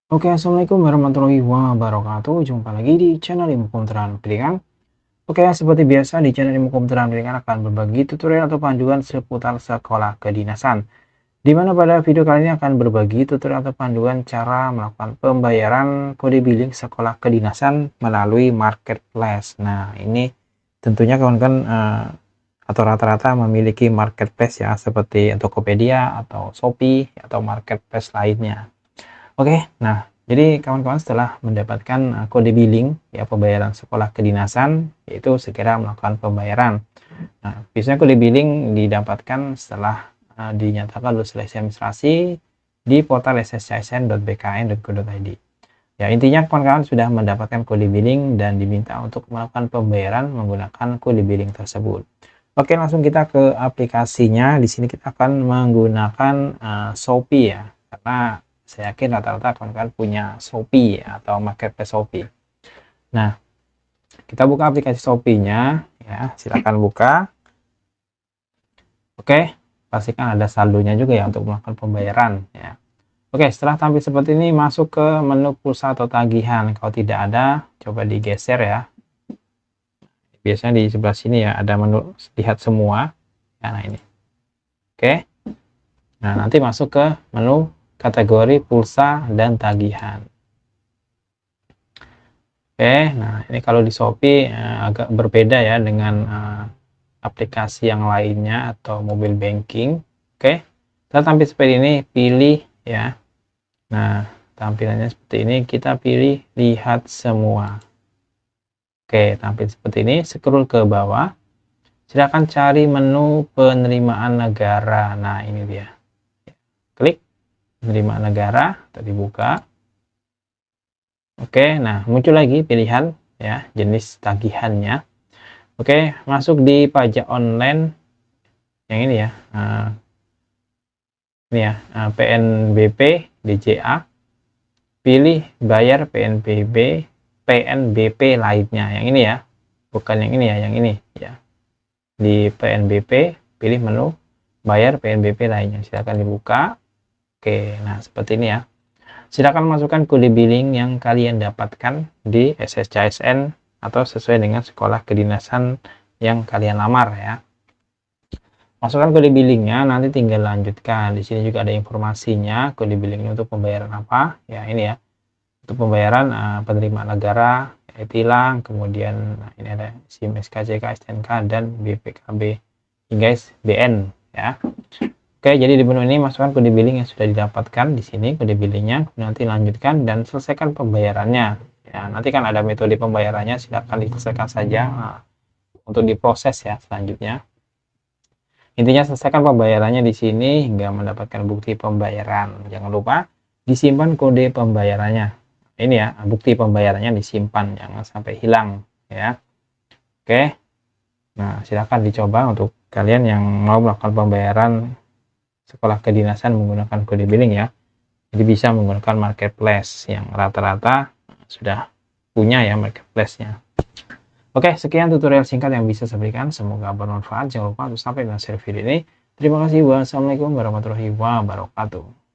Oke, assalamualaikum warahmatullahi wabarakatuh. Jumpa lagi di channel Ilmu Komputeran Pendidikan. Oke, seperti biasa di channel Ilmu Komputeran Pendidikan akan berbagi tutorial atau panduan seputar sekolah kedinasan. Di mana pada video kali ini akan berbagi tutorial atau panduan cara melakukan pembayaran kode billing sekolah kedinasan melalui marketplace. Nah, ini tentunya kawan-kawan atau rata-rata memiliki marketplace ya, seperti Tokopedia atau Shopee atau marketplace lainnya. Oke, nah jadi kawan-kawan setelah mendapatkan kode billing ya pembayaran sekolah kedinasan, yaitu segera melakukan pembayaran. Nah, biasanya kode billing didapatkan setelah dinyatakan lulus seleksi administrasi di portal sscsn.bkn.go.id. Ya, intinya kawan-kawan sudah mendapatkan kode billing dan diminta untuk melakukan pembayaran menggunakan kode billing tersebut. Oke, langsung kita ke aplikasinya. Di sini kita akan menggunakan Shopee ya, karena saya yakin rata-rata kawan-kawan punya Shopee atau marketplace Shopee. Nah, kita buka aplikasi Shopee-nya ya, silakan buka. Oke, pastikan ada saldonya juga ya untuk melakukan pembayaran ya. Oke, setelah tampil seperti ini masuk ke menu pulsa atau tagihan. Kalau tidak ada, coba digeser ya. Biasanya di sebelah sini ya ada menu lihat semua. Nah, ini. Oke. Nah, nanti masuk ke menu kategori pulsa dan tagihan. Oke, nah ini kalau di Shopee agak berbeda ya dengan aplikasi yang lainnya atau mobile banking. Oke, kita tampil seperti ini, pilih ya. Nah, tampilannya seperti ini, kita pilih lihat semua. Oke, tampil seperti ini, scroll ke bawah. Silakan cari menu penerimaan negara. Nah, ini dia. Klik penerimaan negara, tadi buka. Oke, nah muncul lagi pilihan ya jenis tagihannya. Oke, masuk di pajak online yang ini ya. Ini ya, PNBP, DJA. Pilih bayar PNBP lainnya. Yang ini ya. Bukan yang ini ya, yang ini ya. Di PNBP, pilih menu bayar PNBP lainnya. Silakan dibuka. Oke, nah seperti ini ya. Silakan masukkan kode billing yang kalian dapatkan di SSCSN atau sesuai dengan sekolah kedinasan yang kalian lamar ya. Masukkan kode billingnya, nanti tinggal lanjutkan. Di sini juga ada informasinya, kode billingnya untuk pembayaran apa ya, ini ya. Untuk pembayaran penerimaan negara, tilang, kemudian ini ada SIM, SKCK, STNK, dan BPKB hingga BN ya. Oke, jadi di menu ini masukkan kode billing yang sudah didapatkan di sini, kode billingnya, nanti lanjutkan dan selesaikan pembayarannya. Ya, nanti kan ada metode pembayarannya, silakan diselesaikan saja untuk diproses ya selanjutnya. Intinya selesaikan pembayarannya di sini hingga mendapatkan bukti pembayaran. Jangan lupa disimpan kode pembayarannya. Ini ya, bukti pembayarannya disimpan, jangan sampai hilang ya. Oke. Nah, silakan dicoba untuk kalian yang mau melakukan pembayaran sekolah kedinasan menggunakan kode billing ya. Jadi bisa menggunakan marketplace yang rata-rata sudah punya ya marketplace-nya. Oke, sekian tutorial singkat yang bisa saya berikan. Semoga bermanfaat. Jangan lupa untuk sampai di akhir video ini. Terima kasih. Wassalamualaikum warahmatullahi wabarakatuh.